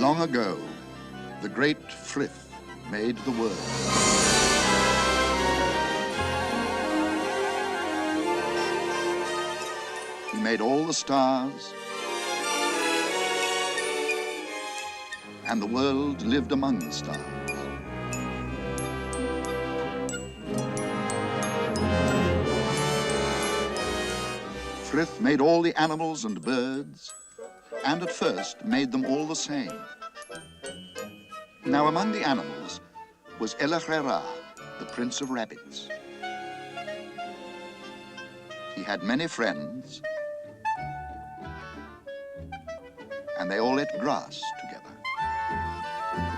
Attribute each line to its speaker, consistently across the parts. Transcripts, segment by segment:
Speaker 1: Long ago, the great Frith made the world. He made all the stars, and the world lived among the stars. Frith made all the animals and birds, and at first made them all the same. Now among the animals was Elachrera, the Prince of Rabbits. He had many friends, and they all ate grass together.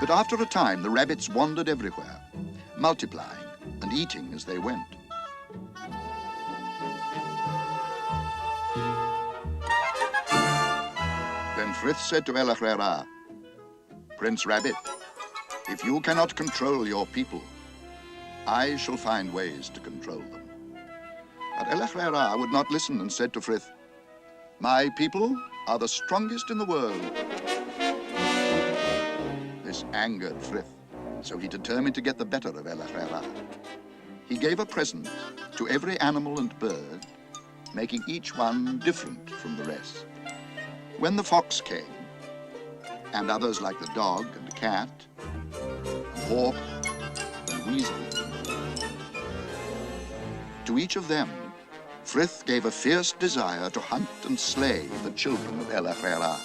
Speaker 1: But after a time, the rabbits wandered everywhere, multiplying and eating as they went. Then Frith said to Elachrera, "Prince Rabbit, if you cannot control your people, I shall find ways to control them." But Elachrera would not listen and said to Frith, "My people are the strongest in the world." This angered Frith, so he determined to get the better of Elachrera. He gave a present to every animal and bird, making each one different from the rest. When the fox came, and others like the dog and cat, and hawk and weasel, to each of them, Frith gave a fierce desire to hunt and slay the children of Elachrera.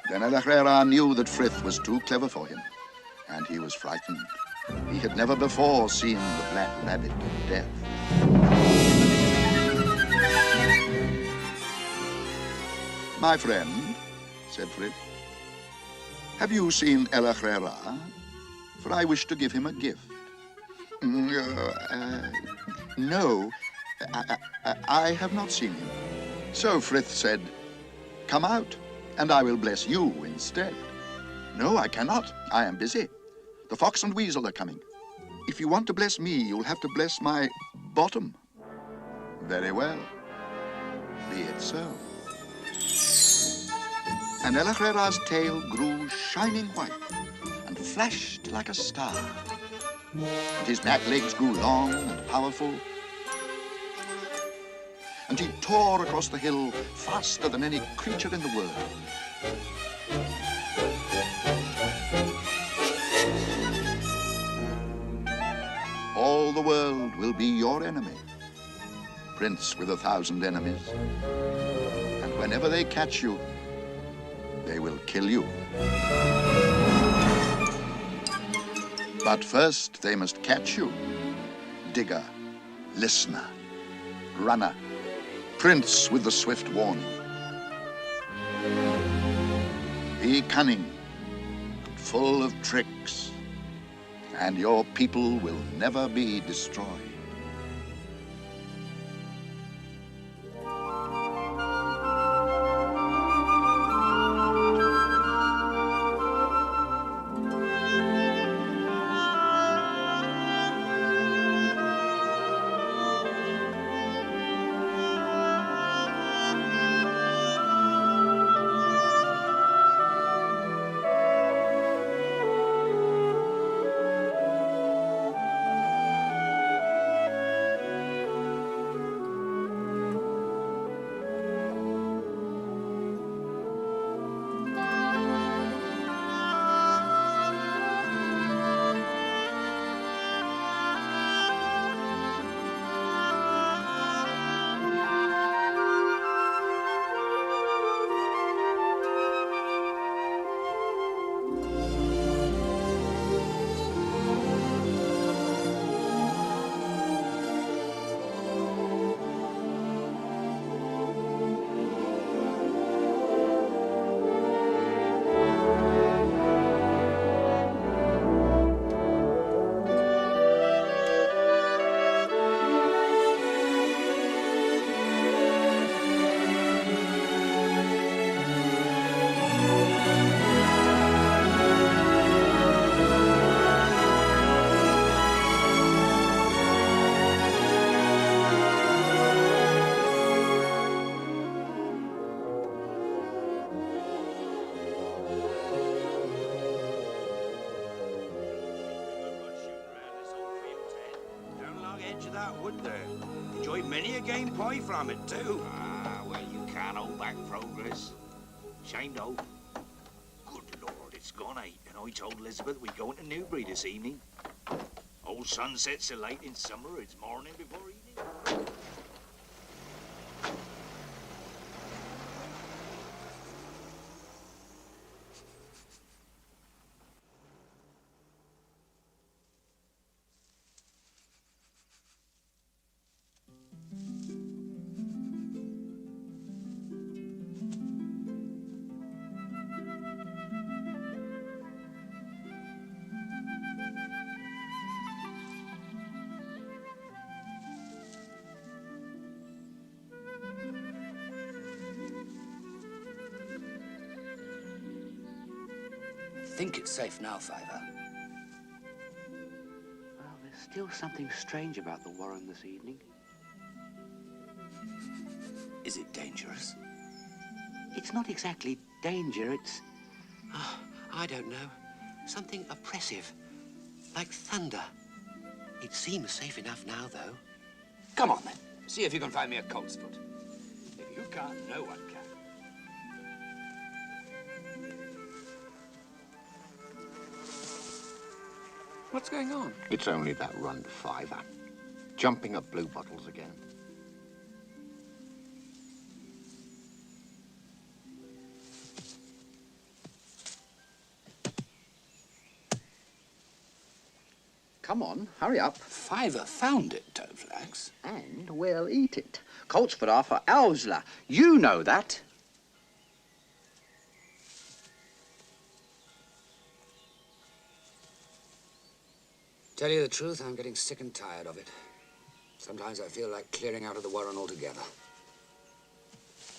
Speaker 1: Then Elachrera knew that Frith was too clever for him, and he was frightened. He had never before seen the Black Rabbit of Death. "My friend," said Frith, "have you seen Elachrera? For I wish to give him a gift." "No, I have not seen him." So Frith said, "Come out, and I will bless you instead." "No, I cannot. I am busy. The fox and weasel are coming. If you want to bless me, you'll have to bless my bottom." "Very well. Be it so." And Elachrera's tail grew shining white and flashed like a star. And his back legs grew long and powerful. And he tore across the hill faster than any creature in the world. All the world will be your enemy, Prince with 1,000 enemies. And whenever they catch you, they will kill you. But first they must catch you, digger, listener, runner, Prince with the swift warning. Be cunning, full of tricks, and your people will never be destroyed.
Speaker 2: that, would there? Enjoyed many a game pie from it, too.
Speaker 3: Ah, well, you can't hold back progress. Shame, though. Good Lord, it's gone 8, and I told Elizabeth we'd go into Newbury this evening. Old sun sets so late in summer, it's morning before evening.
Speaker 4: I think it's safe now, Fiver.
Speaker 5: Well, there's still something strange about the Warren this evening.
Speaker 4: Is it dangerous?
Speaker 5: It's not exactly danger, it's... Oh, I don't know. Something oppressive. Like thunder. It seems safe enough now, though.
Speaker 4: Come on, then. See if you can find me a colt's foot. If you can't, no one can.
Speaker 5: What's going on?
Speaker 6: It's only that run Fiver. Jumping up blue bottles again.
Speaker 7: Come on, hurry up.
Speaker 4: Fiver found it, Toadflax.
Speaker 7: And we'll eat it. Colt's foot are for Owsla. You know that.
Speaker 4: Tell you the truth, I'm getting sick and tired of it. Sometimes I feel like clearing out of the Warren altogether.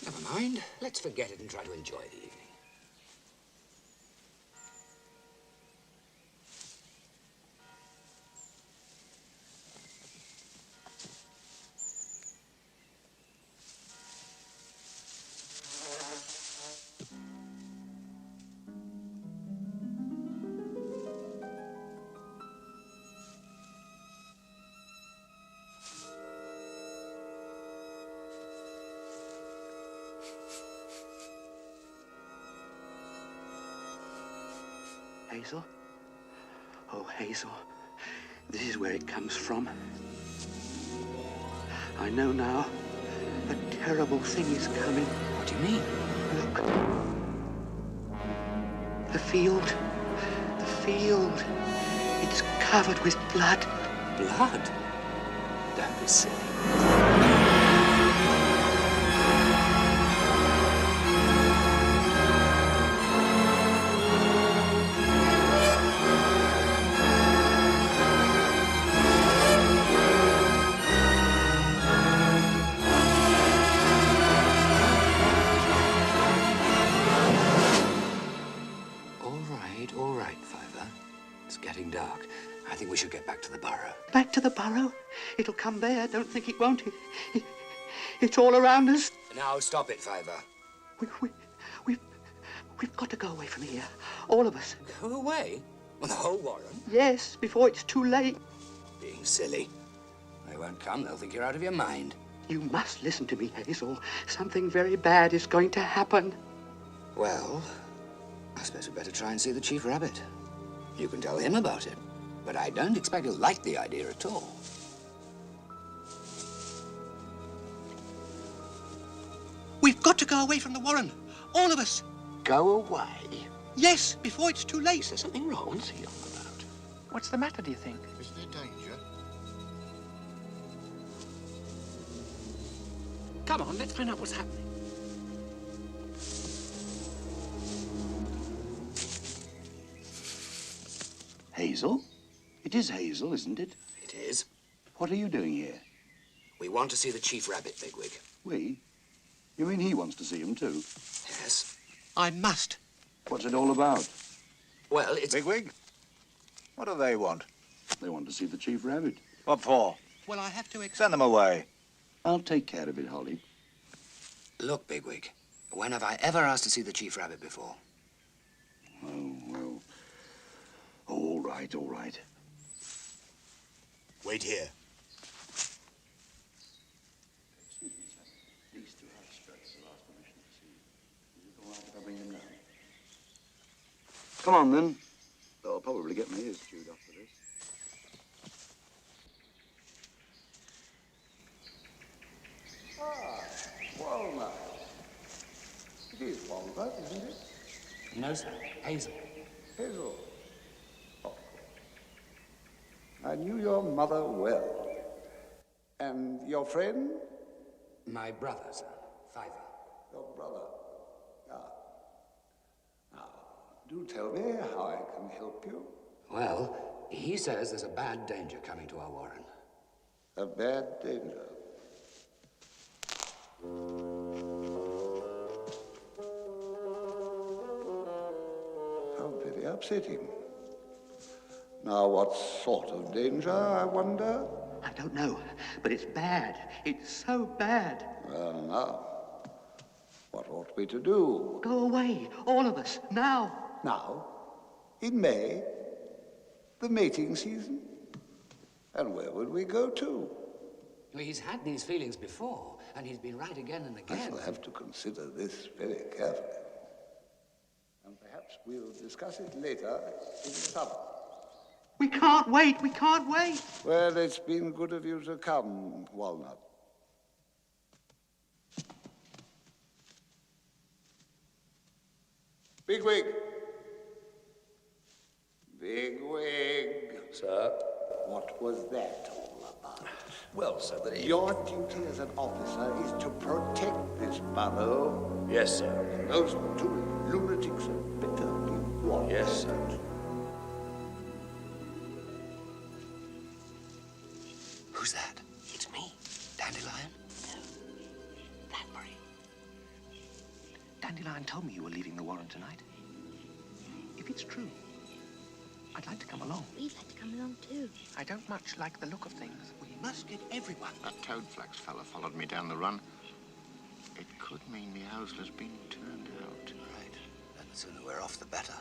Speaker 4: Never mind. Let's forget it and try to enjoy the evening.
Speaker 5: Hazel? Oh, Hazel. This is where it comes from. I know now. A terrible thing is coming.
Speaker 4: What do you mean?
Speaker 5: Look. The field. The field. It's covered with blood.
Speaker 4: Blood? Don't be silly. All right, Fiver. It's getting dark. I think we should get back to the burrow.
Speaker 5: Back to the burrow? It'll come there. Don't think it won't. It's all around us.
Speaker 4: Now, stop it, Fiver.
Speaker 5: We've got to go away from here. All of us.
Speaker 4: Go away? Well, the whole Warren?
Speaker 5: Yes, before it's too late.
Speaker 4: Being silly. They won't come. They'll think you're out of your mind.
Speaker 5: You must listen to me, Hazel. Something very bad is going to happen.
Speaker 4: Well, I suppose we'd better try and see the Chief Rabbit. You can tell him about it, but I don't expect he'll like the idea at all.
Speaker 5: We've got to go away from the Warren. All of us.
Speaker 6: Go away?
Speaker 5: Yes, before it's too late.
Speaker 4: Is there something wrong?
Speaker 6: What's he on about?
Speaker 8: What's the matter, do you think?
Speaker 6: Is there danger?
Speaker 8: Come on, let's find out what's happening.
Speaker 9: Hazel? It is Hazel, isn't it?
Speaker 4: It is.
Speaker 9: What are you doing here?
Speaker 4: We want to see the Chief Rabbit, Bigwig.
Speaker 9: We? You mean he wants to see him too?
Speaker 4: Yes.
Speaker 5: I must.
Speaker 9: What's it all about?
Speaker 4: Well, it's...
Speaker 2: Bigwig? What do they want?
Speaker 9: They want to see the Chief Rabbit.
Speaker 2: What for?
Speaker 5: Well, I have to...
Speaker 2: Send them away.
Speaker 9: I'll take care of it, Holly.
Speaker 4: Look, Bigwig, when have I ever asked to see the Chief Rabbit before?
Speaker 9: Oh, well... All right, all right.
Speaker 2: Wait here.
Speaker 9: Come on, then. They'll probably get my ears chewed off for this.
Speaker 1: Walnut. It is walnut, isn't it?
Speaker 4: No, sir. Hazel.
Speaker 1: Hazel. Oh. I knew your mother well. And your friend?
Speaker 4: My brother, sir. Fiver.
Speaker 1: Your brother. Ah. Now, do tell me how I can help you.
Speaker 4: Well, he says there's a bad danger coming to our warren.
Speaker 1: A bad danger. How very upsetting. Now, what sort of danger, I wonder?
Speaker 5: I don't know, but it's bad. It's so bad.
Speaker 1: Well, now, what ought we to do?
Speaker 5: Go away, all of us, now.
Speaker 1: Now, in May, the mating season. And where would we go to?
Speaker 4: Well, he's had these feelings before, and he's been right again and
Speaker 1: I
Speaker 4: again.
Speaker 1: shall have to consider this very carefully. And perhaps we'll discuss it later in the summer.
Speaker 5: We can't wait, we can't wait.
Speaker 1: Well, it's been good of you to come, Walnut. Bigwig. Bigwig.
Speaker 10: Sir?
Speaker 1: What was that all about?
Speaker 10: Well, sir,
Speaker 1: Your duty as an officer is to protect this borough.
Speaker 10: Yes, sir.
Speaker 1: And those two lunatics are bitterly watched.
Speaker 10: Yes, sir.
Speaker 4: Who's that? It's me. Dandelion?
Speaker 5: No. Blackberry. Dandelion told me you were leaving the warren tonight. If it's true, I'd like to come along.
Speaker 11: We'd like to come along too.
Speaker 5: I don't much like the look of things.
Speaker 6: We must get everyone. That Toadflax fella followed me down the run. It could mean the Owsler's been turned out.
Speaker 4: Right. Then the sooner we're off, the better.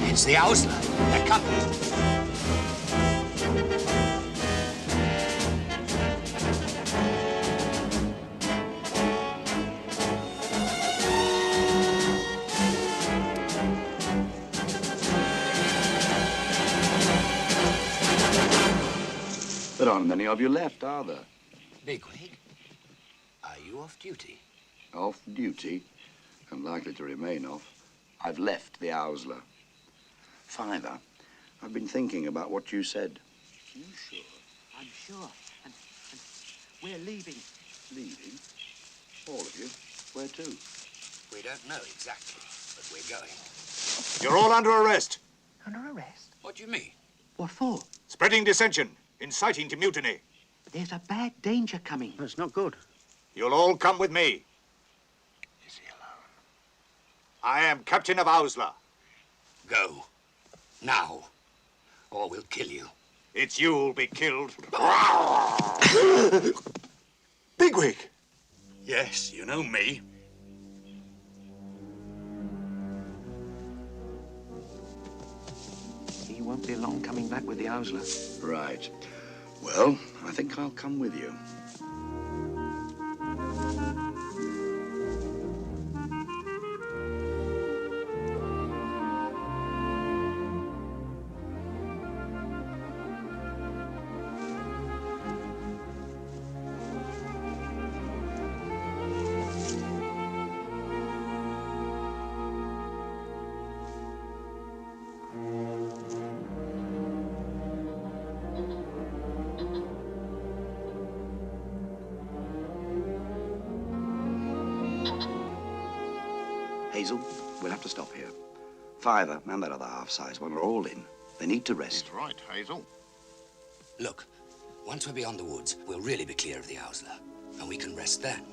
Speaker 4: It's the Owsler. They're coming.
Speaker 9: There aren't many of you left, are there?
Speaker 4: Bigwig, are you off duty?
Speaker 9: Off duty, and likely to remain off. I've left the Owsler. Fiver, I've been thinking about what you said.
Speaker 5: You sure? I'm sure. And we're leaving.
Speaker 9: Leaving? All of you? Where to?
Speaker 4: We don't know exactly, but we're going.
Speaker 3: You're all under arrest.
Speaker 5: Under arrest?
Speaker 4: What do you mean?
Speaker 5: What for?
Speaker 3: Spreading dissension, inciting to mutiny.
Speaker 5: There's a bad danger coming.
Speaker 7: That's not good.
Speaker 3: You'll all come with me.
Speaker 6: Is he alone?
Speaker 3: I am Captain of Owsler.
Speaker 4: Go. Now. Or we'll kill you.
Speaker 3: It's you who'll be killed. Bigwig!
Speaker 10: Yes, you know me.
Speaker 5: He won't be long coming back with the Owsler.
Speaker 9: Right. Well, I think I'll come with you. Hazel, we'll have to stop here. Fiver and that other half-size one are all in. They need to rest.
Speaker 6: He's right, Hazel.
Speaker 4: Look, once we're beyond the woods, we'll really be clear of the Owsler. And we can rest then.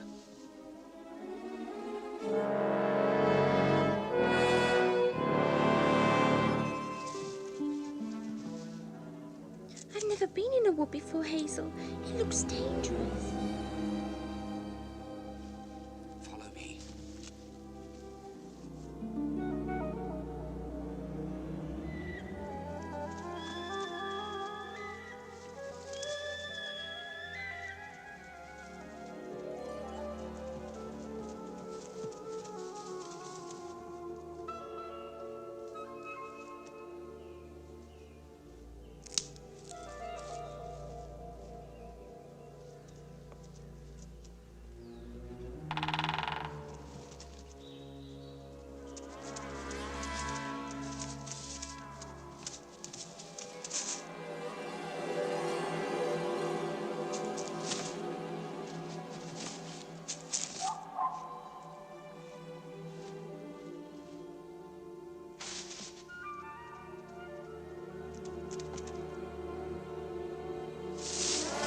Speaker 11: I've never been in a wood before, Hazel. It looks dangerous.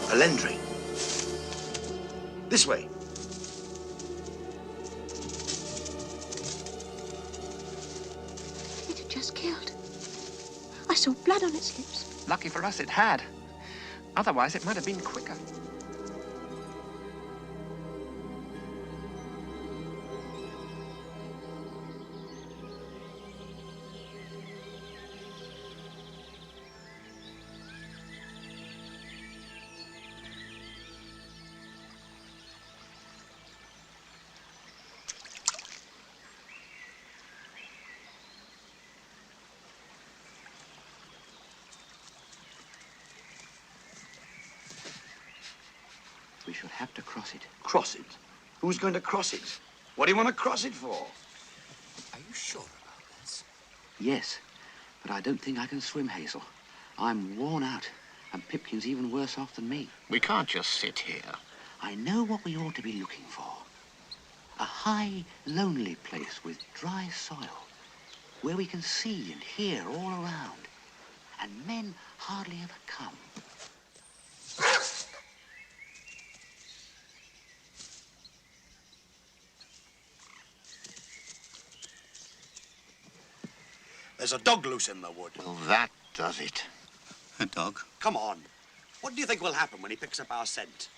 Speaker 9: Alendri. This way.
Speaker 11: It had just killed. I saw blood on its lips.
Speaker 8: Lucky for us it had. Otherwise, it might have been quicker.
Speaker 7: We shall have to cross it.
Speaker 9: Cross it? Who's going to cross it? What do you want to cross it for?
Speaker 4: Are you sure about this?
Speaker 7: Yes, but I don't think I can swim, Hazel. I'm worn out, and Pipkin's even worse off than me.
Speaker 6: We can't just sit here.
Speaker 7: I know what we ought to be looking for. A high, lonely place with dry soil, where we can see and hear all around, and men hardly ever come.
Speaker 10: There's a dog loose in the wood.
Speaker 6: Well, that does it.
Speaker 9: A dog?
Speaker 10: Come on. What do you think will happen when he picks up our scent?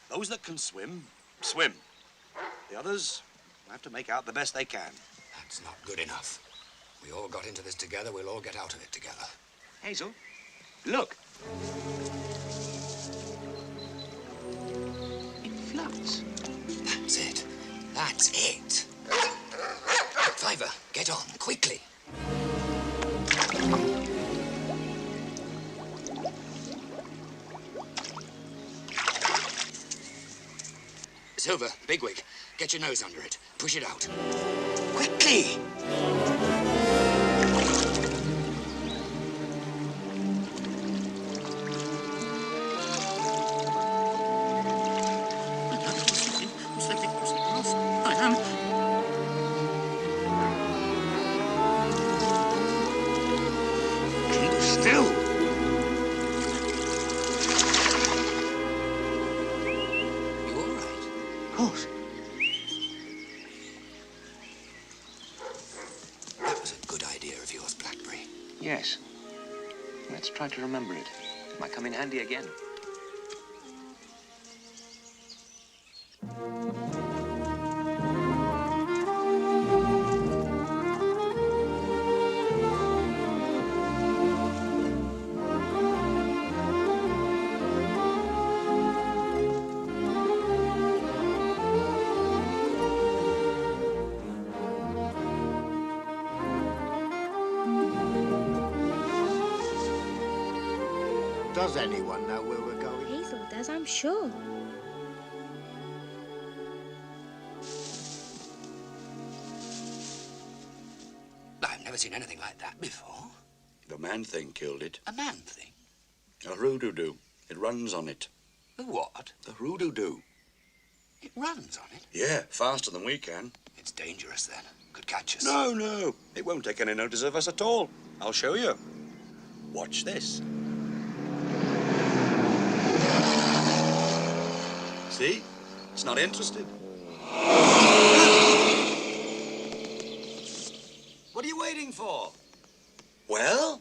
Speaker 10: Those that can swim, swim. The others have to make out the best they can.
Speaker 4: That's not good enough. We all got into this together. We'll all get out of it together.
Speaker 8: Hazel, look.
Speaker 7: It floats.
Speaker 4: That's it. That's it. Fiver, get on, quickly. Silver, Bigwig, get your nose under it. Push it out. Quickly!
Speaker 5: Yes. Let's try to remember it. It might come in handy again.
Speaker 2: Does anyone know where we're going?
Speaker 11: Hazel does, I'm sure.
Speaker 4: I've never seen anything like that before.
Speaker 9: The man thing killed it.
Speaker 4: A man thing?
Speaker 9: A hoodoo-doo. It runs on it.
Speaker 4: The what?
Speaker 9: The hoodoo-doo.
Speaker 4: It runs on it?
Speaker 9: Yeah, faster than we can.
Speaker 4: It's dangerous then. Could catch us.
Speaker 10: No, no. It won't take any notice of us at all. I'll show you. Watch this. See? It's not interested. What are you waiting for? Well,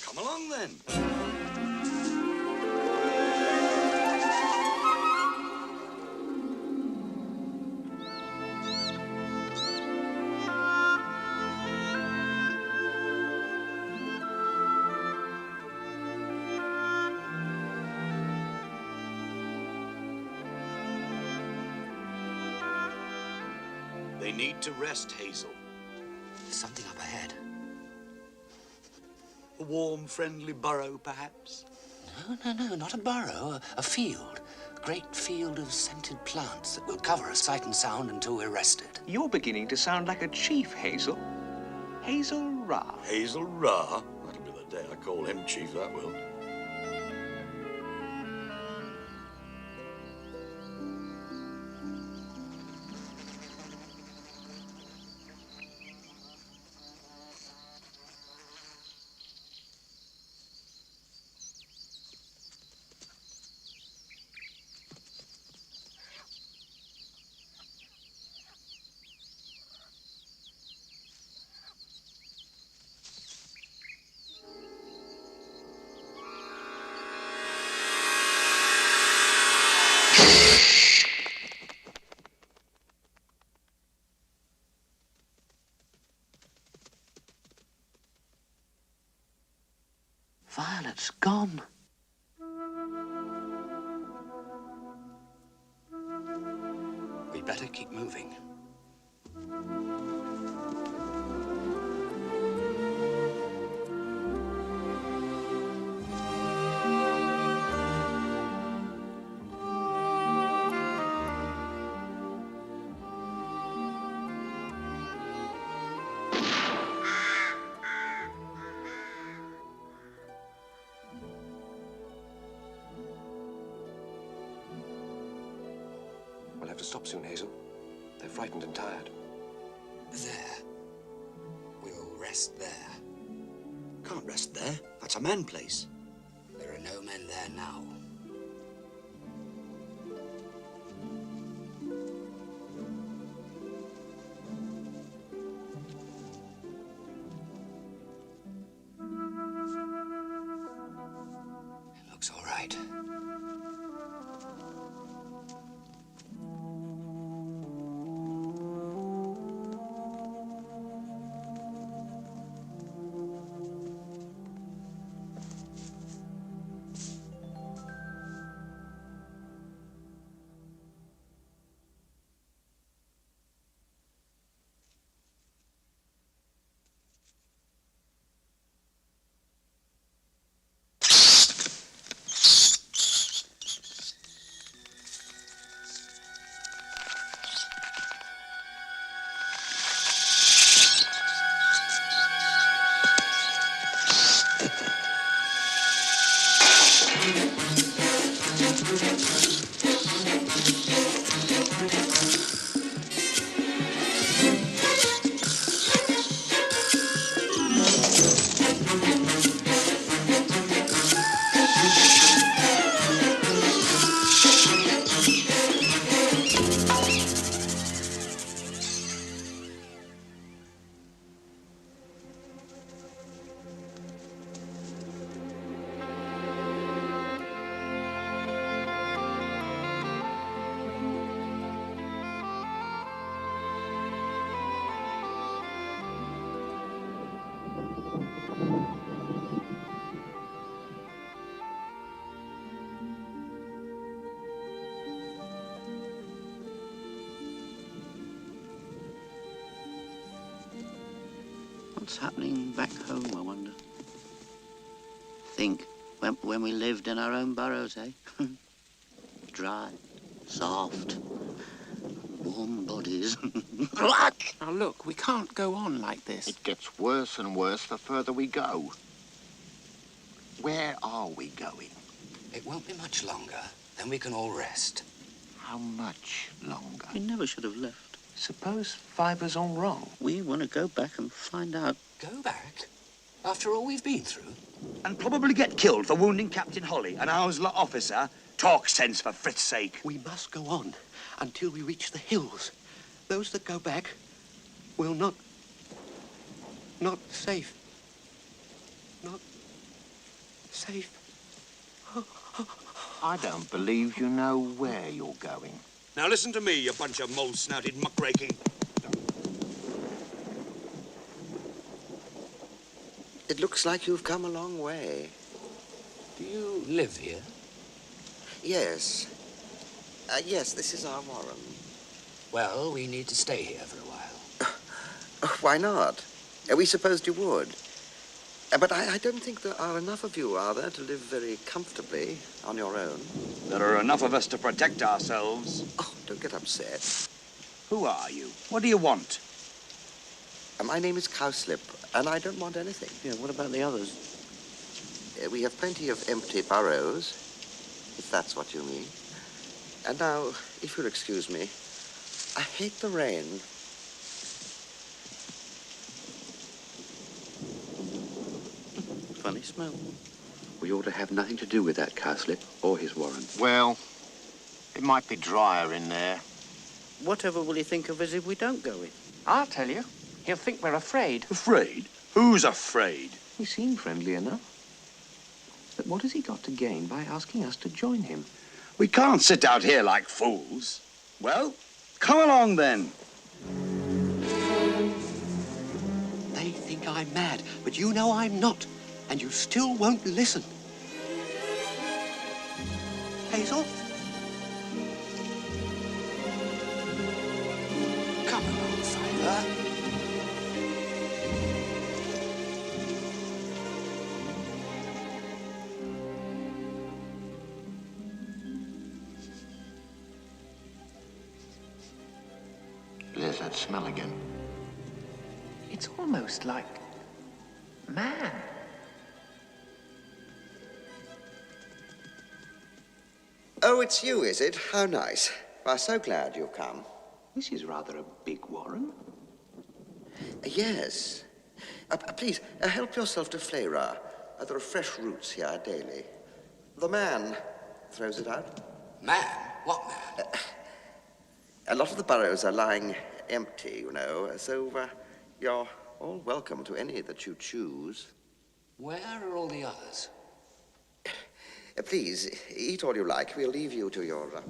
Speaker 10: come along then. They need to rest, Hazel.
Speaker 4: Something up ahead.
Speaker 10: A warm, friendly burrow, perhaps?
Speaker 4: No, not a burrow. A field. A great field of scented plants that will cover us sight and sound until we're rested.
Speaker 5: You're beginning to sound like a chief, Hazel. Hazel Ra.
Speaker 9: Hazel Ra? That'll be the day I call him chief, that will.
Speaker 7: Violet's gone.
Speaker 5: We better keep moving. We'll have to stop soon, Hazel. They're frightened and tired.
Speaker 4: There. We'll rest there.
Speaker 2: Can't rest there. That's a man place.
Speaker 4: There are no men there now. It looks all right.
Speaker 7: What's happening back home, I wonder? Think, when we lived in our own burrows, eh? Dry, soft, warm bodies.
Speaker 8: Now look, we can't go on like this.
Speaker 6: It gets worse and worse the further we go. Where are we going?
Speaker 4: It won't be much longer. Then we can all rest.
Speaker 6: How much longer?
Speaker 7: We never should have left.
Speaker 8: Suppose Fiver's all wrong.
Speaker 7: We want to go back and find out.
Speaker 4: Go back? After all we've been through?
Speaker 2: And probably get killed for wounding Captain Holly, an Ausler officer. Talk sense, for Frith's sake.
Speaker 5: We must go on until we reach the hills. Those that go back will not safe. Not safe.
Speaker 6: I don't believe you know where you're going.
Speaker 2: Now listen to me, you bunch of mole-snouted muckraking.
Speaker 5: It looks like you've come a long way.
Speaker 4: Do you live here?
Speaker 5: Yes. Yes, this is our warren.
Speaker 4: Well, we need to stay here for a while.
Speaker 5: Why not? We supposed you would. But I don't think there are enough of you, are there, to live very comfortably on your own?
Speaker 2: There are enough of us to protect ourselves.
Speaker 5: Oh, don't get upset.
Speaker 2: Who are you? What do you want?
Speaker 5: My name is Cowslip, and I don't want anything.
Speaker 7: Yeah, what about the others?
Speaker 5: We have plenty of empty burrows, if that's what you mean. And now, if you'll excuse me, I hate the rain.
Speaker 7: Funny smell. We ought to have nothing to do with that cowslip or his warren.
Speaker 6: Well, it might be drier in there.
Speaker 7: Whatever will he think of us if we don't go in?
Speaker 8: I'll tell you. He'll think we're afraid.
Speaker 2: Afraid? Who's afraid?
Speaker 8: He seemed friendly enough. But what has he got to gain by asking us to join him?
Speaker 2: We can't sit out here like fools. Well, come along then.
Speaker 5: They think I'm mad, but you know I'm not. and you still won't listen. Hazel?
Speaker 4: Come along, Father.
Speaker 6: There's that smell again.
Speaker 8: It's almost like man.
Speaker 12: Oh, it's you, is it? How nice. Well, so glad you've come.
Speaker 8: This is rather a big warren.
Speaker 12: Yes. Please, help yourself to flera. There are fresh roots here daily. The man throws it out.
Speaker 4: Man? What man?
Speaker 12: A lot of the burrows are lying empty, you know, so you're all welcome to any that you choose.
Speaker 4: Where are all the others?
Speaker 12: Please, eat all you like. We'll leave you to yourselves.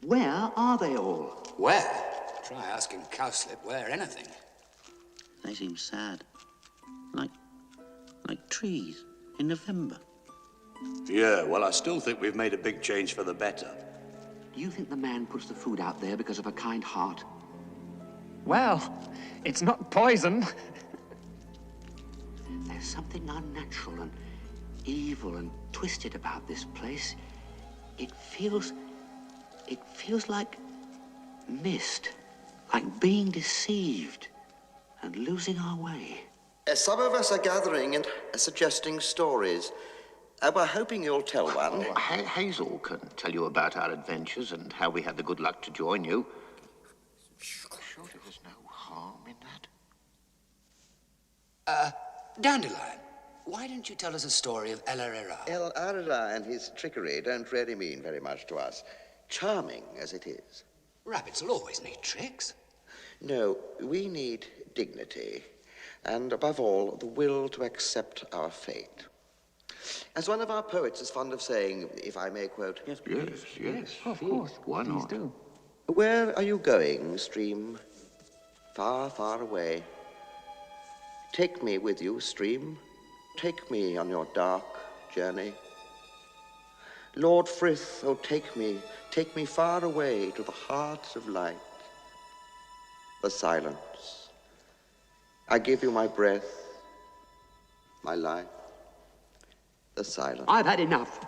Speaker 7: Where are they all?
Speaker 4: Where? Try asking Cowslip where anything.
Speaker 7: They seem sad. Like trees in November.
Speaker 10: Yeah, well, I still think we've made a big change for the better.
Speaker 7: Do you think the man puts the food out there because of a kind heart?
Speaker 8: Well, it's not poison.
Speaker 7: There's something unnatural and evil and twisted about this place. It feels like mist, like being deceived and losing our way.
Speaker 12: Some of us are gathering and suggesting stories. We're hoping you'll tell one.
Speaker 6: Hazel can tell you about our adventures and how we had the good luck to join you. Surely there's no harm in that.
Speaker 4: Dandelion, why don't you tell us a story of El Herrera?
Speaker 12: El Herrera and his trickery don't really mean very much to us, charming as it is.
Speaker 4: Rabbits will always need tricks.
Speaker 12: No, we need dignity, and above all, the will to accept our fate. As one of our poets is fond of saying, if I may quote...
Speaker 6: Yes, yes.
Speaker 8: Of course.
Speaker 6: Why
Speaker 8: Please
Speaker 6: not?
Speaker 8: do.
Speaker 12: Where are you going, stream? Far, far away. Take me with you, stream. Take me on your dark journey. Lord Frith, oh, take me far away to the heart of light. The silence. I give you my breath, my life. The silence.
Speaker 7: I've had enough.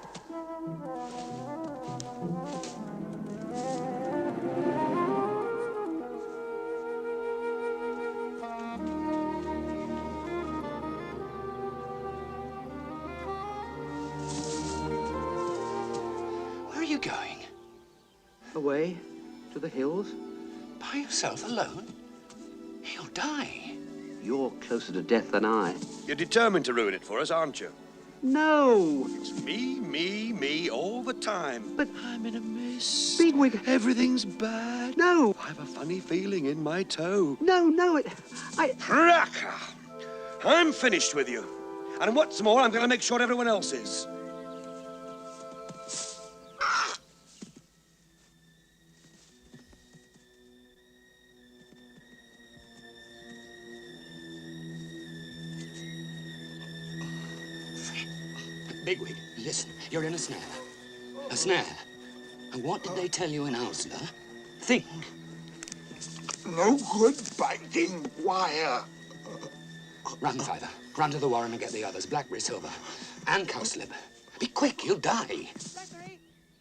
Speaker 4: Where are you going?
Speaker 7: Away to the hills.
Speaker 4: By yourself alone? You'll die.
Speaker 7: You're closer to death than I.
Speaker 10: You're determined to ruin it for us, aren't you?
Speaker 7: No!
Speaker 10: It's me, all the time.
Speaker 7: But
Speaker 10: I'm in a mess.
Speaker 7: Bigwig.
Speaker 10: Everything's bad.
Speaker 7: No!
Speaker 10: I have a funny feeling in my toe.
Speaker 7: No,
Speaker 10: Cracker! I'm finished with you. And what's more, I'm going to make sure everyone else is.
Speaker 4: Bigwig, listen, you're in a snare. A snare. And what did they tell you in Owsler? Think.
Speaker 1: No good biting wire.
Speaker 4: Run, Fiver. Run to the warren and get the others. Blackberry, Silver, and Cowslip. Be quick, you'll die.
Speaker 5: Blackberry,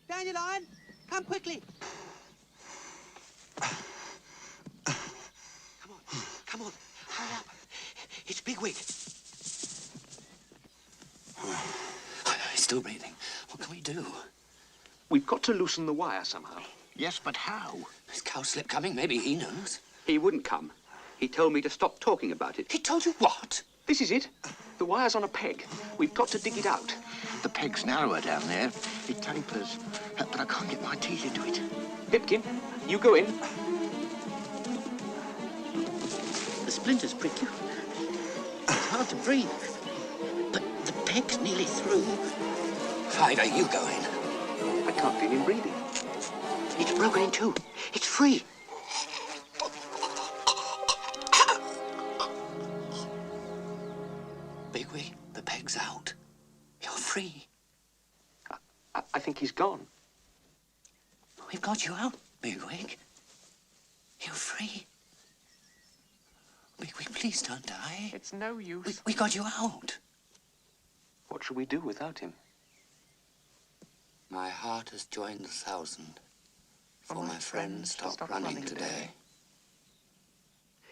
Speaker 5: Dandelion, come quickly. Come on, hurry up. It's Bigwig.
Speaker 4: He's still breathing. What can we do?
Speaker 8: We've got to loosen the wire somehow.
Speaker 6: Yes, but how?
Speaker 4: Is Cowslip coming? Maybe he knows.
Speaker 8: He wouldn't come. He told me to stop talking about it.
Speaker 4: He told you what?
Speaker 8: This is it. The wire's on a peg. We've got to dig it out.
Speaker 6: The peg's narrower down there. It tapers. But I can't get my teeth into it.
Speaker 8: Pipkin, you go in.
Speaker 7: The splinters prick you. It's hard to breathe. But the peg's nearly through.
Speaker 4: Fiver, you go in.
Speaker 8: I can't feel him breathing.
Speaker 7: It's broken in two. It's free.
Speaker 5: Bigwig, the peg's out. You're free.
Speaker 8: I think he's gone.
Speaker 5: We've got you out, Bigwig. You're free. Bigwig, please don't die.
Speaker 8: It's no use.
Speaker 5: We got you out.
Speaker 8: What shall we do without him?
Speaker 4: My heart has joined 1,000. For my friends stopped running today.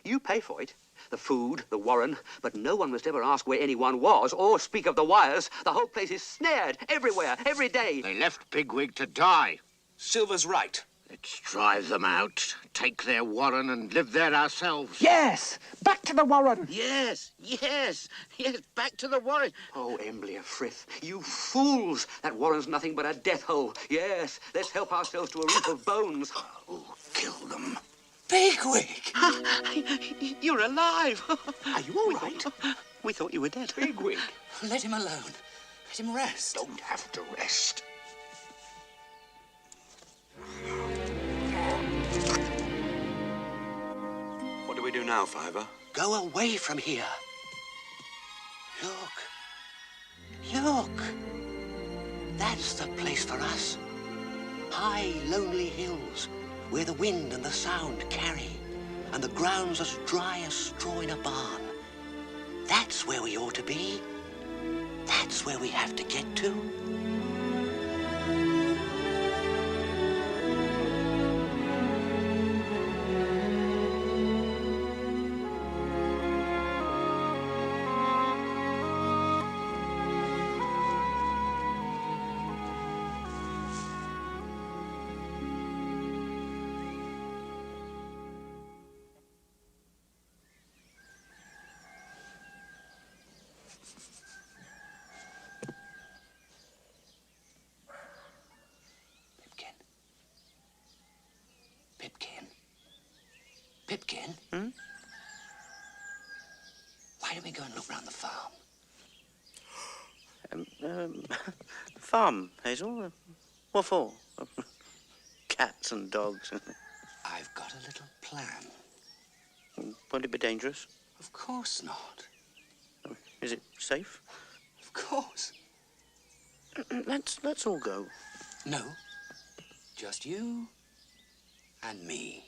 Speaker 7: You pay for it. The food, the warren, but no one must ever ask where anyone was or speak of the wires. The whole place is snared everywhere, every day.
Speaker 6: They left Bigwig to die.
Speaker 10: Silver's right.
Speaker 6: Let's drive them out, take their warren and live there ourselves.
Speaker 8: Yes! Back to the warren!
Speaker 6: Yes, back to the warren.
Speaker 7: Oh, Embley of Frith, you fools! That warren's nothing but a death hole. Yes, let's help ourselves to a roof of bones.
Speaker 2: Oh, kill them.
Speaker 5: Bigwig!
Speaker 7: You're alive!
Speaker 2: Are you all right?
Speaker 7: We thought you were dead.
Speaker 2: Bigwig.
Speaker 5: Let him alone. Let him rest.
Speaker 2: Don't have to rest.
Speaker 10: What do we do now, Fiver?
Speaker 5: Go away from here. Look. Look. That's the place for us. High, lonely hills, where the wind and the sound carry, and the ground's as dry as straw in a barn. That's where we ought to be. That's where we have to get to. Pipkin?
Speaker 8: Hmm?
Speaker 5: Why don't we go and look round the farm?
Speaker 7: Farm, Hazel? What for? Cats and dogs.
Speaker 5: I've got a little plan.
Speaker 7: Won't it be dangerous?
Speaker 5: Of course not.
Speaker 7: Is it safe?
Speaker 5: Of course.
Speaker 7: Let's all go.
Speaker 5: No. Just you and me.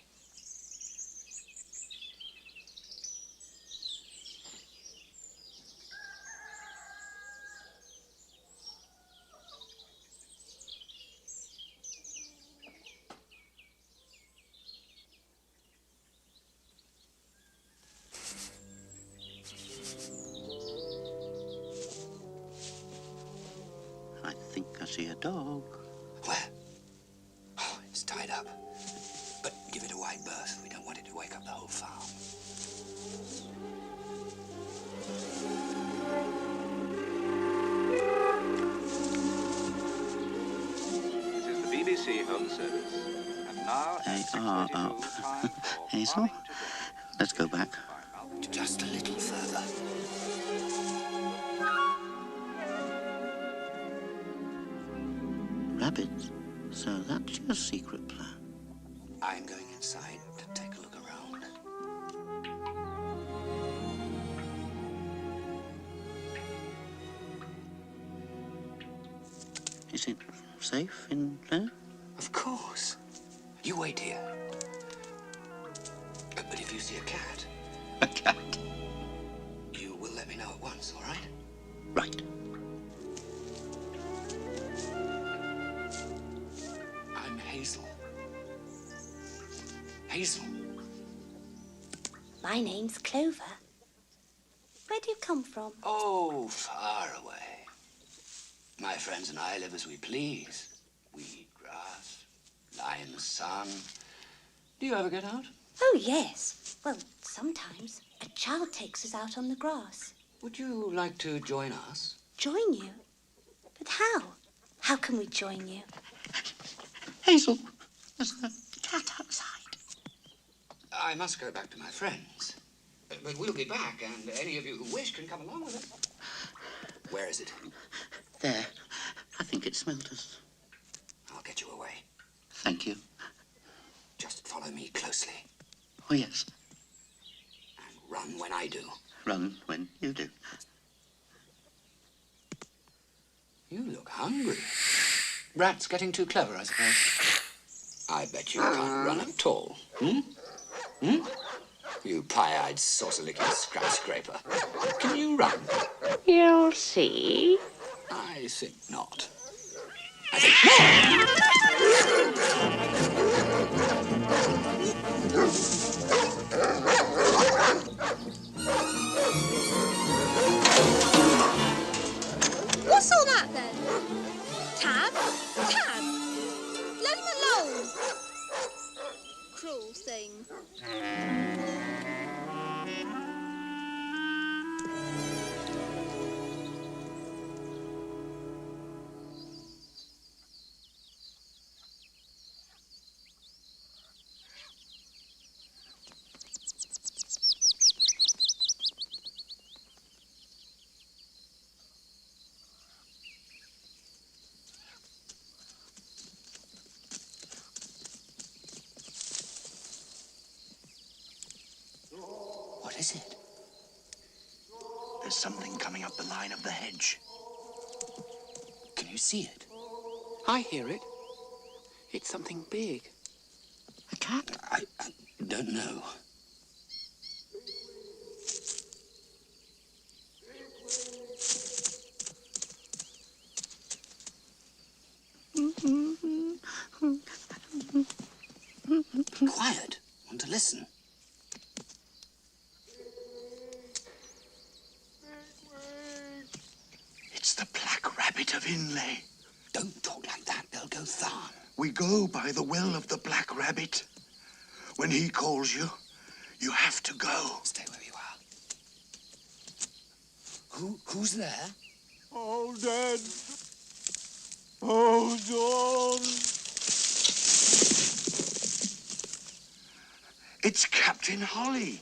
Speaker 7: I think I see a dog.
Speaker 5: Where? Oh, it's tied up. But give it a wide berth. We don't want it to wake up the whole farm.
Speaker 13: This is the BBC Home Service. And now,
Speaker 7: They
Speaker 13: at
Speaker 7: are
Speaker 13: 6:22,
Speaker 7: up.
Speaker 13: time for
Speaker 7: Hazel,
Speaker 13: farming today.
Speaker 7: let's go back.
Speaker 5: Just a little further.
Speaker 7: Rabbits? So that's your secret plan.
Speaker 5: I'm going inside to take a look around.
Speaker 7: Is it safe in there?
Speaker 5: Of course. You wait here. But if you see a cat...
Speaker 7: A cat?
Speaker 5: You will let me know at once, all right?
Speaker 7: Right.
Speaker 5: I'm Hazel. Hazel.
Speaker 11: My name's Clover. Where do you come from?
Speaker 5: Oh, far away. My friends and I live as we please. We eat grass, lie in the sun. Do you ever get out?
Speaker 11: Oh, yes. Well, sometimes. A child takes us out on the grass.
Speaker 5: Would you like to join us?
Speaker 11: Join you? But how? How can we join you?
Speaker 7: Hazel, there's a cat outside.
Speaker 4: I must go back to my friends. But we'll be back, and any of you who wish can come along with us.
Speaker 5: Where is it?
Speaker 7: There. I think it smelt us.
Speaker 5: I'll get you away.
Speaker 7: Thank you.
Speaker 5: Just follow me closely.
Speaker 7: Oh, yes.
Speaker 5: And run when I do.
Speaker 7: Run when you do.
Speaker 4: Rats getting too clever, I suppose. I bet you can't run at all. Hmm? Hmm? You pie-eyed, saucer-licking scrap-scraper. Can you run?
Speaker 14: You'll see.
Speaker 4: I think not.
Speaker 15: What's all that then? Tab? Tab? Let him alone. Cruel thing.
Speaker 2: What is it? There's something coming up the line of the hedge.
Speaker 4: Can you see it? I hear it. It's something big. A cat? I don't know. Be quiet. I want to listen.
Speaker 2: It's the Black Rabbit of Inle.
Speaker 4: Don't talk like that. They'll go thar.
Speaker 2: We go by the will of the Black Rabbit. When he calls you, you have to go.
Speaker 4: Stay where you are. Who's there?
Speaker 2: All dead. Oh, Dawn. It's Captain Holly.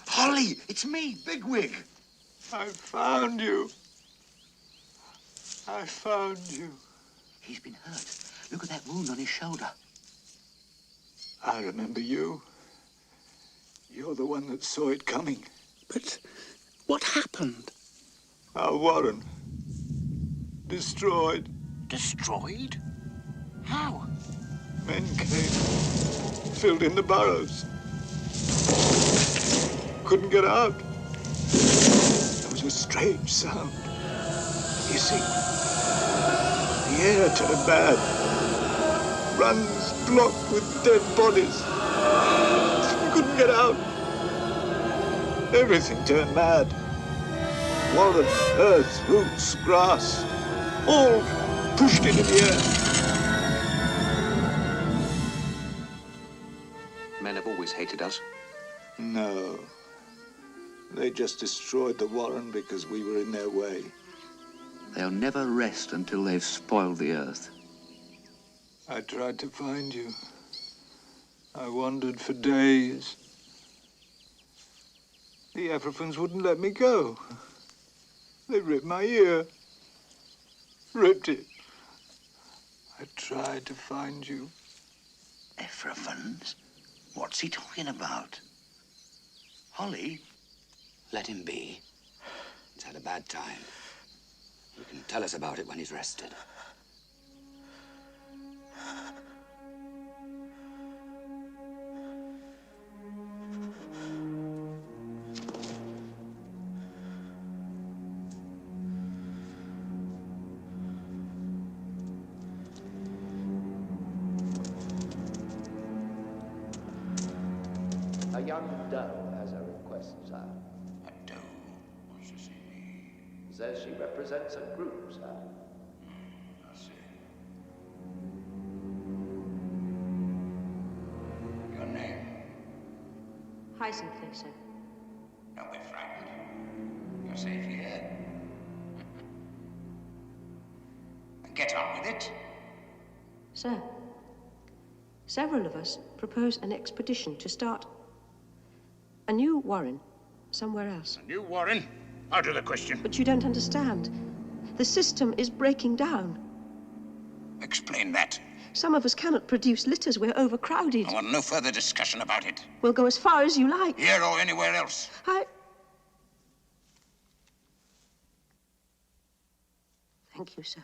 Speaker 2: Holly, it's me, Bigwig. I found you. I found you.
Speaker 7: He's been hurt. Look at that wound on his shoulder.
Speaker 2: I remember you. You're the one that saw it coming.
Speaker 4: But what happened?
Speaker 2: Our warren. Destroyed.
Speaker 7: Destroyed? How?
Speaker 2: Men came. Filled in the burrows. Couldn't get out. There was a strange sound. You see, the air turned bad. Runs blocked with dead bodies. We couldn't get out. Everything turned mad. Warren, earth, roots, grass, all pushed into the air.
Speaker 8: Men have always hated us.
Speaker 2: No. They just destroyed the warren because we were in their way.
Speaker 7: They'll never rest until they've spoiled the earth.
Speaker 2: I tried to find you. I wandered for days. The Africans wouldn't let me go. They ripped my ear. Ripped it. I tried to find you. Africans? What's he talking about? Holly?
Speaker 4: Let him be. He's had a bad time. He can tell us about it when he's rested.
Speaker 12: A young doe has a request, sir.
Speaker 3: A doe? What's this mean?
Speaker 12: Says she represents a group, sir.
Speaker 3: I see. Your name?
Speaker 14: Heisenfeld, sir.
Speaker 3: Don't be frightened. You're safe here. And get on with it.
Speaker 14: Sir, several of us propose an expedition to start a new warren somewhere else.
Speaker 3: A new warren? Out of the question.
Speaker 14: But you don't understand. The system is breaking down.
Speaker 3: Explain that.
Speaker 14: Some of us cannot produce litters. We're overcrowded.
Speaker 3: I want no further discussion about it.
Speaker 14: We'll go as far as you like.
Speaker 3: Here or anywhere else.
Speaker 14: Thank you, sir.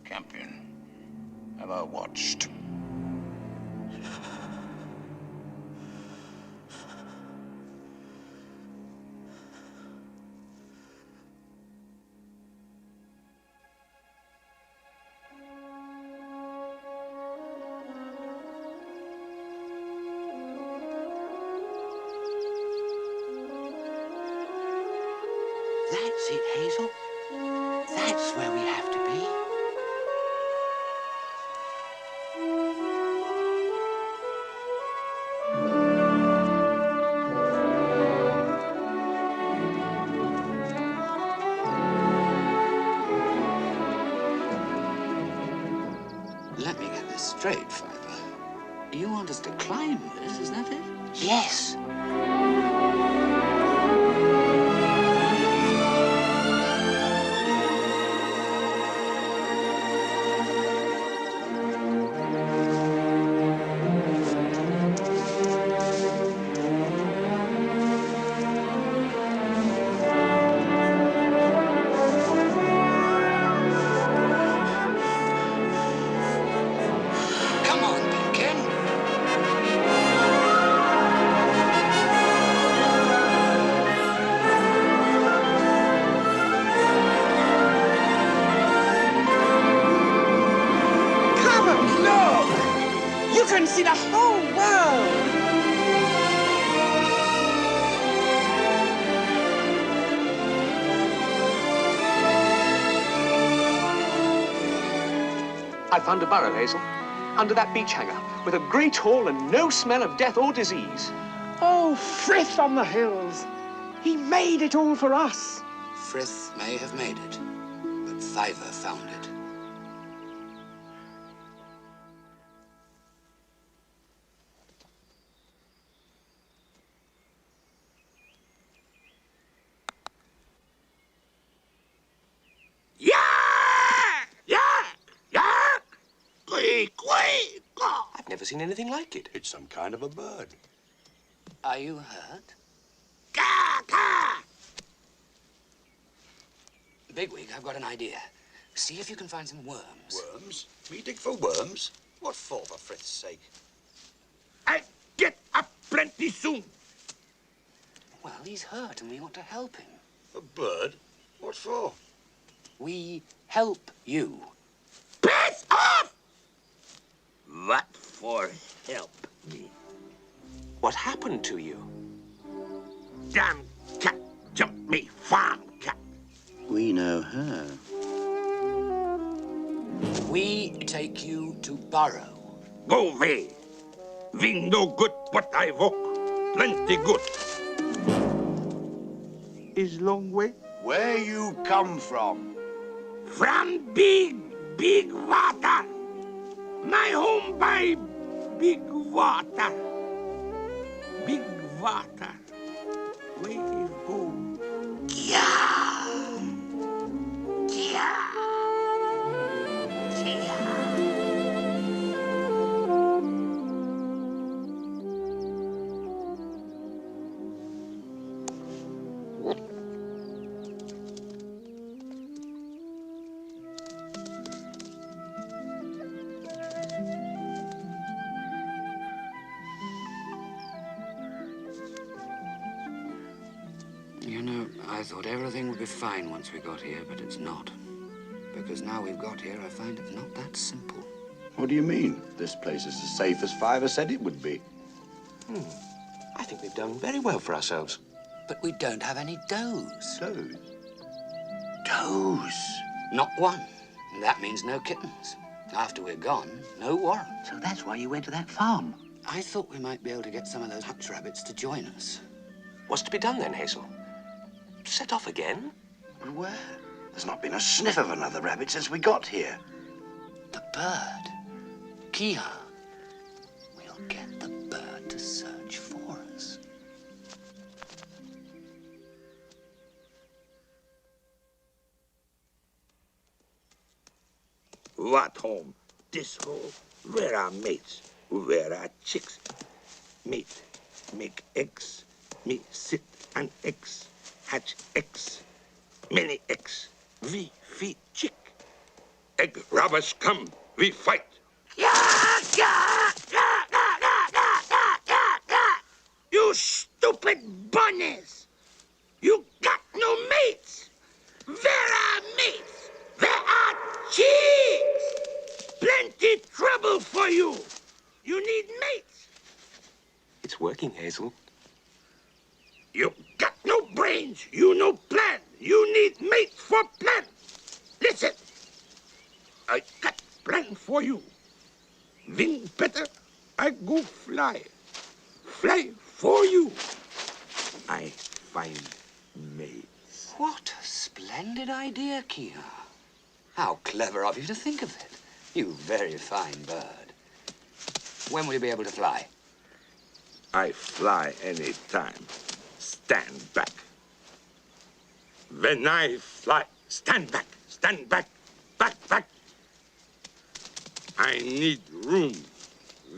Speaker 9: Campion, have I watched?
Speaker 5: That's it, Hazel. That's where we have to be.
Speaker 4: Let me get this straight, Fiver. You want us to climb this, is that it?
Speaker 5: Yes.
Speaker 4: Come on, Pumpkin.
Speaker 16: Come and look! You can see the whole world!
Speaker 8: I found a burrow, Hazel, under that beach hanger, with a great hole and no smell of death or disease.
Speaker 16: Oh, Frith on the hills! He made it all for us!
Speaker 4: Frith may have made it, but Fiver found it.
Speaker 10: I've never seen anything like it. It's some kind of a bird.
Speaker 4: Are you hurt? Bigwig, I've got an idea. See if you can find some worms.
Speaker 10: Worms? Me dig for worms? What for Frith's sake?
Speaker 3: I'll get up plenty soon.
Speaker 4: Well, he's hurt and we want to help him.
Speaker 10: A bird? What for?
Speaker 4: We help you.
Speaker 3: Piss off! What for help me?
Speaker 8: What happened to you?
Speaker 3: Damn cat jumped me, farm cat.
Speaker 9: We know her.
Speaker 4: We take you to Burrow.
Speaker 3: Go away. We no good what I walk. Plenty good. Is long way?
Speaker 9: Where you come from?
Speaker 3: From big water. My home by big water. Big water. Where is home? Yeah. Yeah.
Speaker 4: You know, I thought everything would be fine once we got here, but it's not. Because now we've got here, I find it's not that simple.
Speaker 9: What do you mean? This place is as safe as Fiver said it would be.
Speaker 8: I think we've done very well for ourselves.
Speaker 4: But we don't have any does.
Speaker 9: Does? Does?
Speaker 4: Not one. And that means no kittens. After we're gone, no warren.
Speaker 5: So that's why you went to that farm.
Speaker 4: I thought we might be able to get some of those hutch rabbits to join us.
Speaker 8: What's to be done then, Hazel? Set off again?
Speaker 9: But where? There's not been a sniff of another rabbit since we got here.
Speaker 4: The bird. Kiha. We'll get the bird to search for us.
Speaker 3: What home? This hole. Where are mates? Where are chicks? Mate, make eggs. Me sit on eggs. Hatch eggs. Many eggs. We feed chick.
Speaker 17: Egg robbers come, we fight. You stupid bunnies! You got no mates! Where are mates? Where are cheeks? Plenty trouble for you! You need mates!
Speaker 8: It's working, Hazel.
Speaker 17: You got no brains! You no plan! You need mates for plan! Listen! I got plan for you. Wing better, I go fly. Fly for you. I find mates.
Speaker 4: What a splendid idea, Kia. How clever of you to think of it. You very fine bird. When will you be able to fly?
Speaker 17: I fly any time. Stand back. When I fly, stand back, back, back. I need room.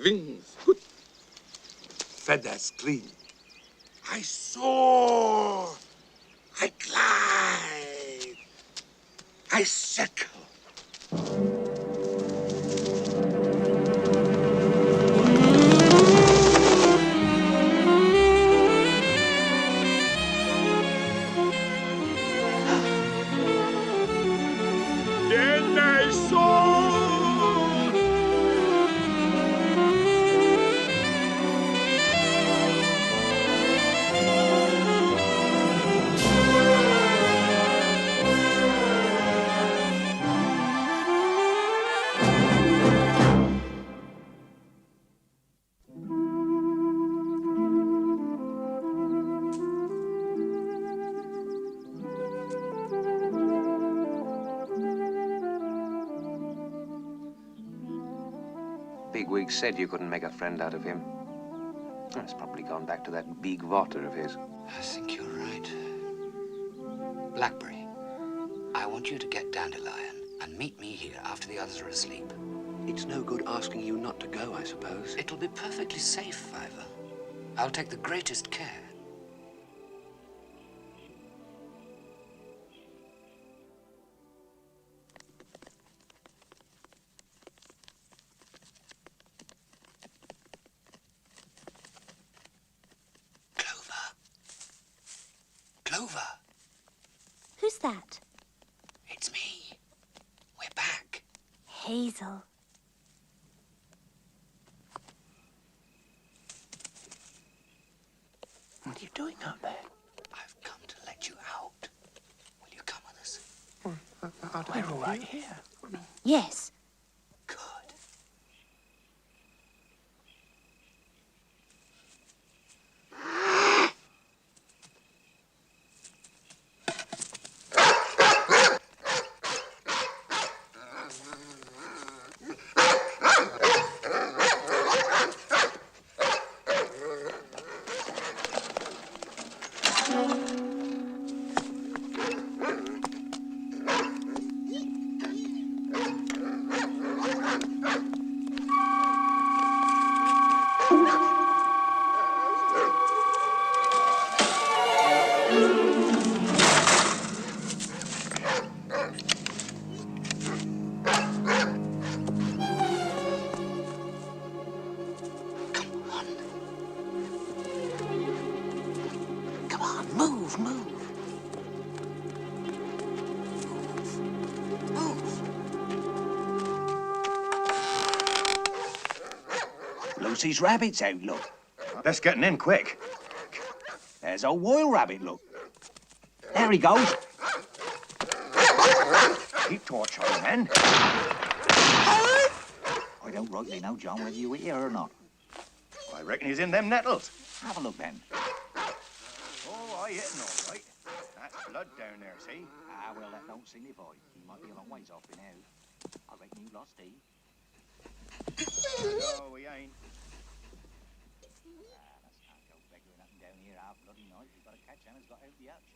Speaker 17: Wings good. Feathers clean. I soar. I glide. I circle. Then I soar.
Speaker 8: Bigwig said you couldn't make a friend out of him. It's probably gone back to that big water of his.
Speaker 4: I think you're right. Blackberry, I want you to get Dandelion and meet me here after the others are asleep.
Speaker 5: It's no good asking you not to go, I suppose.
Speaker 4: It'll be perfectly safe, Ivor. I'll take the greatest care. Clover.
Speaker 11: Who's that?
Speaker 4: It's me. We're back.
Speaker 11: Hazel.
Speaker 5: What are you doing out there?
Speaker 4: I've come to let you out. Will you come with us?
Speaker 5: We're all right here.
Speaker 11: Yes.
Speaker 4: Good.
Speaker 3: Lucy's rabbit's out, look.
Speaker 18: Let's get in quick.
Speaker 3: There's a wild rabbit, look. There he goes. Keep torch on, men. I don't rightly know, John, whether you hear or not.
Speaker 18: I reckon he's in them nettles.
Speaker 3: Have a look, then.
Speaker 18: Oh, I hitting all right. That's blood down there, see?
Speaker 3: Ah, well, that don't signify. He might be a long ways off by now. I reckon you lost he.
Speaker 18: No, we ain't.
Speaker 3: That's can't go beggaring up and down here half bloody night. We've got to catch him who's got out the hutch.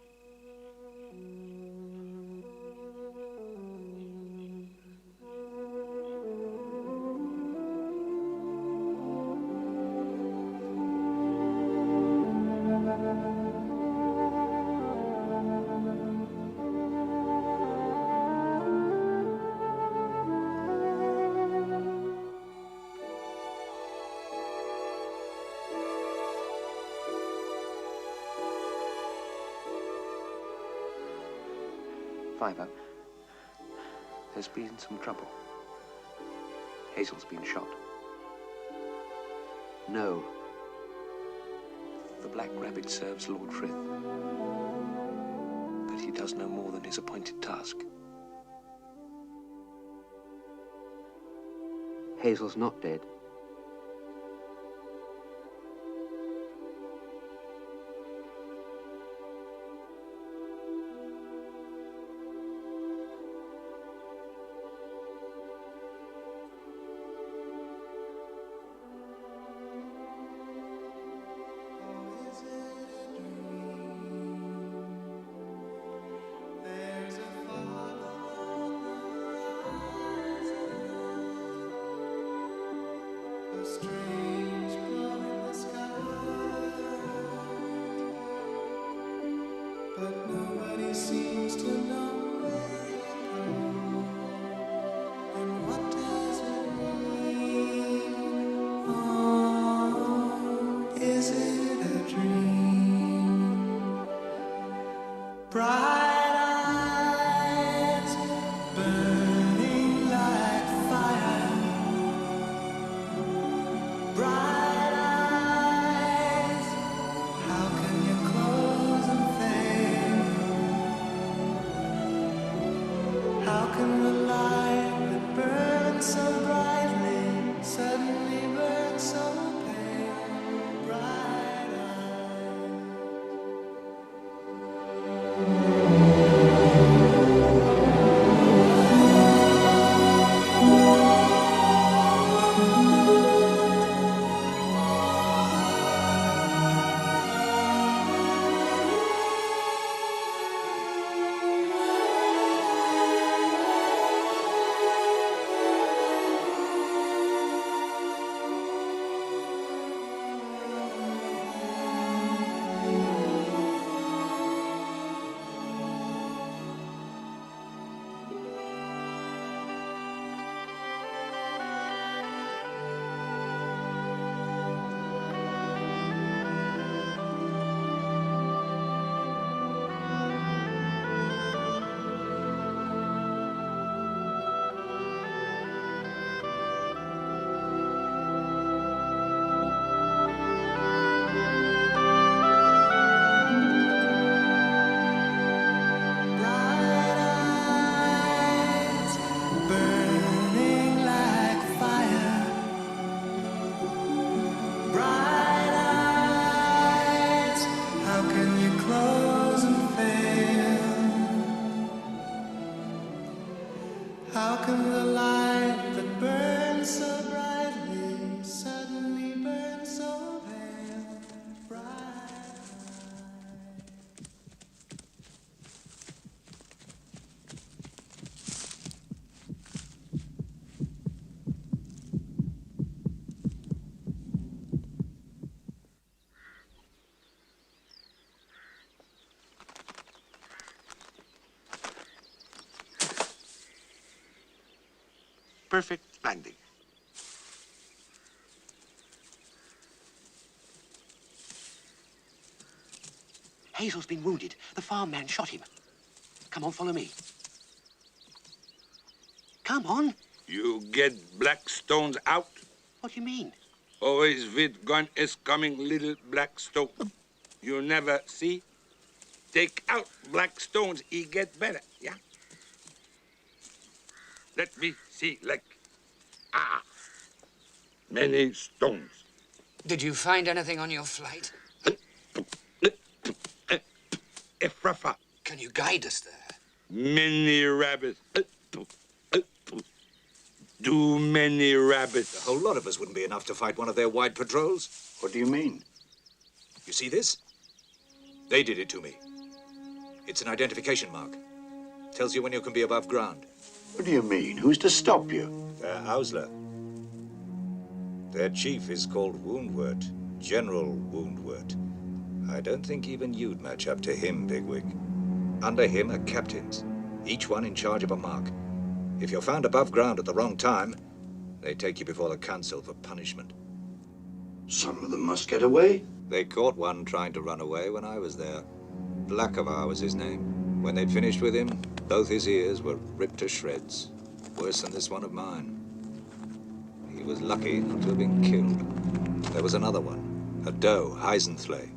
Speaker 8: Fiver, there's been some trouble. Hazel's been shot. No. The Black Rabbit serves Lord Frith. But he does no more than his appointed task. Hazel's not dead.
Speaker 17: Perfect landing.
Speaker 5: Hazel's been wounded. The farm man shot him. Come on, follow me. Come on.
Speaker 17: You get black stones out?
Speaker 5: What do you mean?
Speaker 17: Always with gun is coming little black stone. You never see? Take out black stones, he get better, yeah? Let me see, like, many stones.
Speaker 4: Did you find anything on your flight?
Speaker 17: Efrafa.
Speaker 4: Can you guide us there?
Speaker 17: Many rabbits. Too many rabbits.
Speaker 3: A whole lot of us wouldn't be enough to fight one of their wide patrols.
Speaker 9: What do you mean?
Speaker 3: You see this? They did it to me. It's an identification mark. Tells you when you can be above ground.
Speaker 9: What do you mean? Who's to stop you?
Speaker 3: They're Ausler. Their chief is called Woundwort, General Woundwort. I don't think even you'd match up to him, Bigwig. Under him are captains, each one in charge of a mark. If you're found above ground at the wrong time, they take you before the council for punishment.
Speaker 9: Some of them must get away.
Speaker 3: They caught one trying to run away when I was there. Blackavar was his name. When they'd finished with him,
Speaker 19: Both his ears were ripped to shreds, worse than this one of mine. He was lucky not to have been killed. There was another one, a doe, Heisenflay.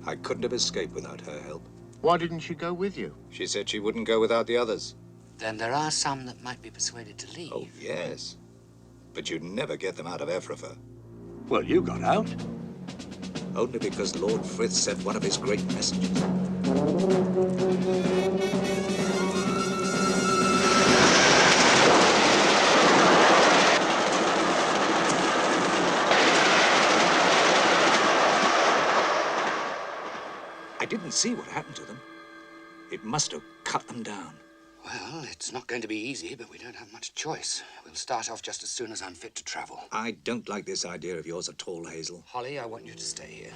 Speaker 19: I couldn't have escaped without her help.
Speaker 6: Why didn't she go with you?
Speaker 19: She said she wouldn't go without the others.
Speaker 4: Then there are some that might be persuaded to leave.
Speaker 19: Oh, yes. But you'd never get them out of Ephrafa.
Speaker 17: Well, you got out.
Speaker 19: Only because Lord Frith sent one of his great messengers. I didn't see what happened to them. It must have cut them down.
Speaker 4: Well, it's not going to be easy, but we don't have much choice. We'll start off just as soon as I'm fit to travel.
Speaker 19: I don't like this idea of yours at all, Hazel.
Speaker 4: Holly, I want you to stay here.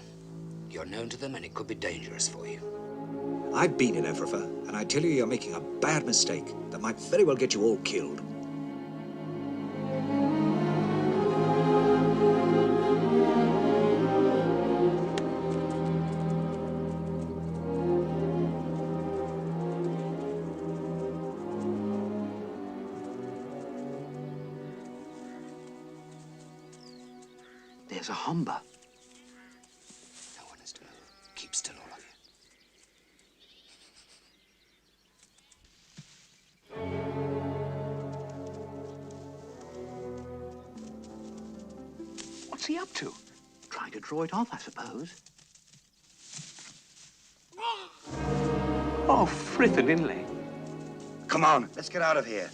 Speaker 4: You're known to them, and it could be dangerous for you.
Speaker 19: I've been in Ephrafa, and I tell you, you're making a bad mistake that might very well get you all killed.
Speaker 7: There's a humber.
Speaker 4: No one is to move. Keep still, all of you.
Speaker 7: What's he up to? Trying to draw it off, I suppose.
Speaker 8: Oh, Frith and Inle.
Speaker 9: Come on, let's get out of here.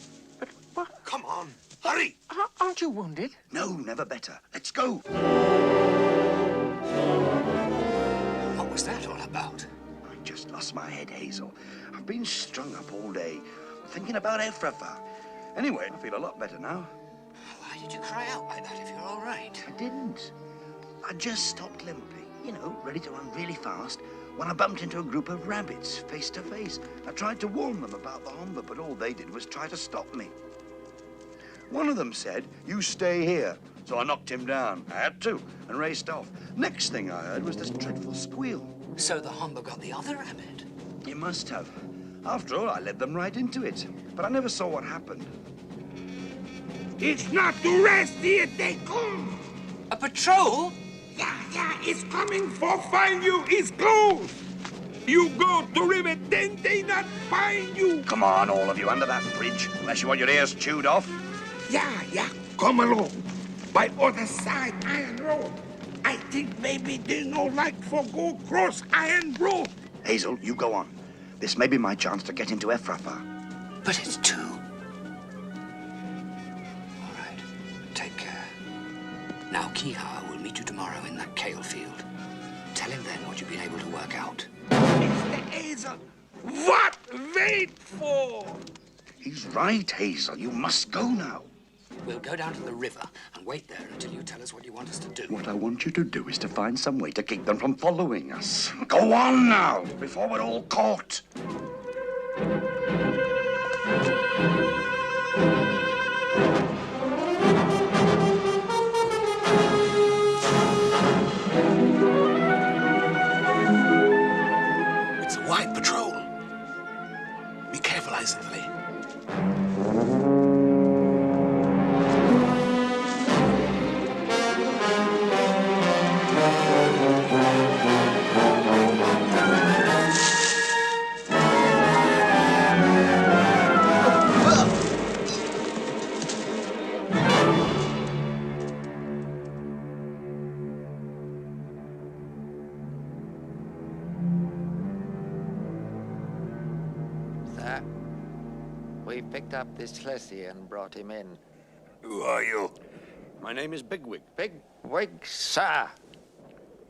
Speaker 6: Come on, hurry!
Speaker 16: Aren't you wounded?
Speaker 9: No, never better. Let's go.
Speaker 4: What was that all about?
Speaker 9: I just lost my head, Hazel. I've been strung up all day, thinking about Ephrafa. Anyway, I feel a lot better now.
Speaker 4: Why did you cry out like that if you're all right?
Speaker 9: I didn't. I just stopped limping, you know, ready to run really fast, when I bumped into a group of rabbits, face to face. I tried to warn them about the humber, but all they did was try to stop me. One of them said, "You stay here." So I knocked him down. I had to, and raced off. Next thing I heard was this dreadful squeal.
Speaker 4: So the humber got the other rabbit?
Speaker 9: It must have. After all, I led them right into it. But I never saw what happened.
Speaker 17: It's not to rest here, they come.
Speaker 4: A patrol?
Speaker 17: Yeah, it's coming for find you. It's close. You go to river, then they not find you.
Speaker 9: Come on, all of you, under that bridge, unless you want your ears chewed off.
Speaker 17: Yeah, come along. By other side, Iron Road. I think maybe they no like for go cross Iron Road.
Speaker 9: Hazel, you go on. This may be my chance to get into Ephrafa.
Speaker 4: But it's two. All right, take care. Now, Kiha will meet you tomorrow in that kale field. Tell him then what you've been able to work out.
Speaker 17: Mr. Hazel, what wait for?
Speaker 9: He's right, Hazel. You must go now.
Speaker 4: We'll go down to the river and wait there until you tell us what you want us to do.
Speaker 9: What I want you to do is to find some way to keep them from following us. Go on now, before we're all caught.
Speaker 17: It's a wide patrol. Be careful, Heisenflay.
Speaker 20: We've picked up this Schlessie and brought him in.
Speaker 17: Who are you?
Speaker 10: My name is Bigwig.
Speaker 20: Bigwig, sir.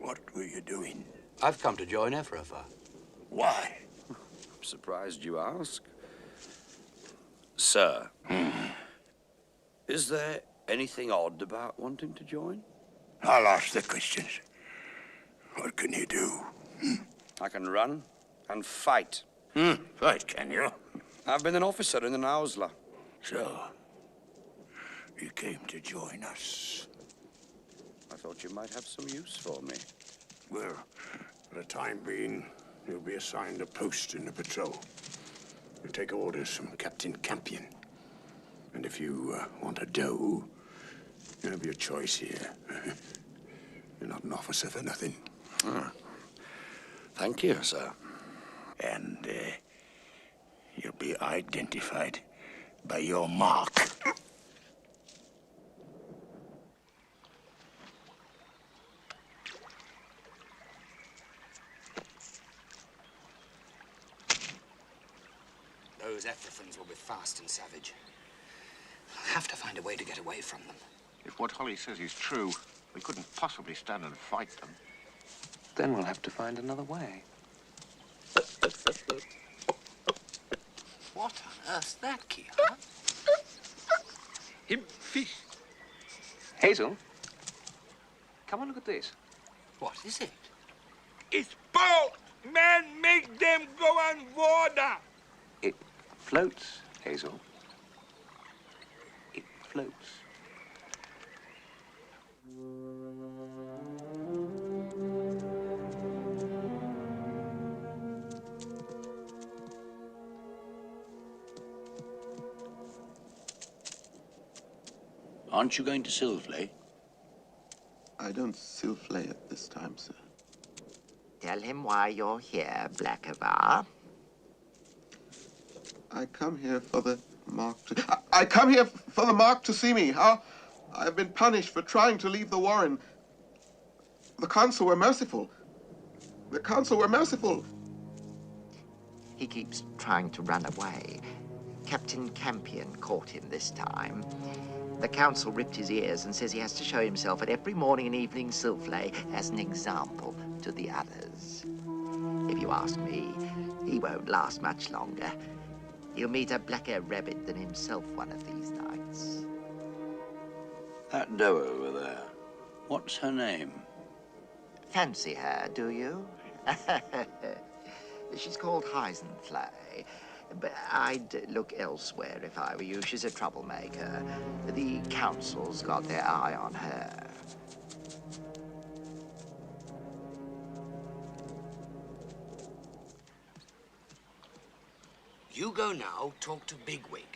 Speaker 17: What were you doing?
Speaker 20: I've come to join Ephrafa.
Speaker 17: Why?
Speaker 10: I'm surprised you ask. Sir, is there anything odd about wanting to join?
Speaker 17: I'll ask the questions. What can you do?
Speaker 10: I can run and fight.
Speaker 17: Fight, can you?
Speaker 10: I've been an officer in an Ausla.
Speaker 17: So, you came to join us.
Speaker 10: I thought you might have some use for me.
Speaker 17: Well, for the time being, you'll be assigned a post in the patrol. You take orders from Captain Campion. And if you want a doe, you have your choice here. You're not an officer for nothing.
Speaker 18: Thank you, sir. And you'll be identified by your mark.
Speaker 4: Those Ephrathans will be fast and savage. I'll have to find a way to get away from them.
Speaker 6: If what Holly says is true, we couldn't possibly stand and fight them.
Speaker 8: Then we'll have to find another way.
Speaker 20: What on earth's that, Key, huh?
Speaker 17: Him fish.
Speaker 8: Hazel, come and look at this.
Speaker 20: What is it?
Speaker 17: It's boat! Man, make them go on water!
Speaker 8: It floats, Hazel. It floats.
Speaker 18: Aren't you going to Silfley?
Speaker 21: I don't Silfley at this time, sir.
Speaker 5: Tell him why you're here, Blackavar.
Speaker 21: I come here for the mark to... I come here for the mark to see me. I've been punished for trying to leave the Warren. The council were merciful. The council were merciful.
Speaker 5: He keeps trying to run away. Captain Campion caught him this time. The council ripped his ears and says he has to show himself at every morning and evening Silfley as an example to the others. If you ask me, he won't last much longer. He'll meet a blacker rabbit than himself one of these nights.
Speaker 18: That doe over there, what's her name?
Speaker 5: Fancy her, do you? She's called Heisenfly. But I'd look elsewhere if I were you. She's a troublemaker. The council's got their eye on her.
Speaker 4: You go now, talk to Bigwig.